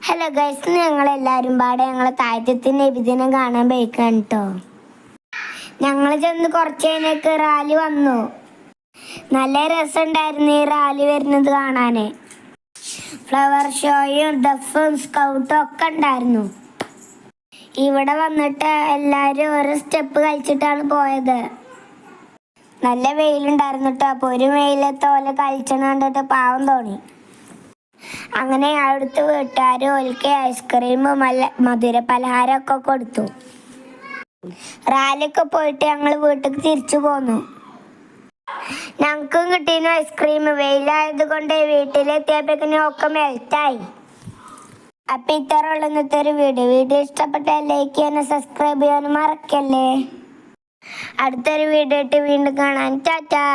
Hello guys, ഞങ്ങളെല്ലാവരും പാടെ ഞങ്ങളെ താഴത്തെ നബിദിനം കാണാൻ പോയിക്കാണ് കേട്ടോ. ഞങ്ങൾ ചെന്ന് കുറച്ച് കഴിഞ്ഞൊക്കെ റാലി വന്നു. നല്ല രസമുണ്ടായിരുന്നു ഈ റാലി വരുന്നത് കാണാൻ. ഫ്ലവർ ഷോയും ദഫും സ്കൗട്ടും ഒക്കെ ഉണ്ടായിരുന്നു. ഇവിടെ വന്നിട്ട് എല്ലാവരും ഓരോ സ്റ്റെപ്പ് കളിച്ചിട്ടാണ് പോയത്. നല്ല വെയിലുണ്ടായിരുന്നു കേട്ടോ. അപ്പോൾ ഒരു വെയിലത്തെ പോലെ കളിച്ചണ കണ്ടിട്ട് പാവം തോന്നി. അങ്ങനെ അവിടുത്തെ വീട്ടുകാർ ഓൽക്ക് ഐസ്ക്രീമും മധുര പലഹാരമൊക്കെ കൊടുത്തു. റാലിയൊക്കെ പോയിട്ട് ഞങ്ങൾ വീട്ടിൽ തിരിച്ചു പോന്നു. ഞങ്ങൾക്കും കിട്ടിയിരുന്നു ഐസ്ക്രീം. വെയിലായത് കൊണ്ട് വീട്ടിലെത്തിയപ്പോഴേക്കും ഒക്കെ മെൽറ്റായി. അപ്പം ഇത്ര ഉള്ള ഇന്നത്തെ ഒരു വീഡിയോ ഇഷ്ടപ്പെട്ടാൽ ലൈക്ക് ചെയ്യാനും സബ്സ്ക്രൈബ് ചെയ്യാനും മറക്കല്ലേ. അടുത്തൊരു വീഡിയോ ആയിട്ട് വീണ്ടും കാണാൻ ടാറ്റാ.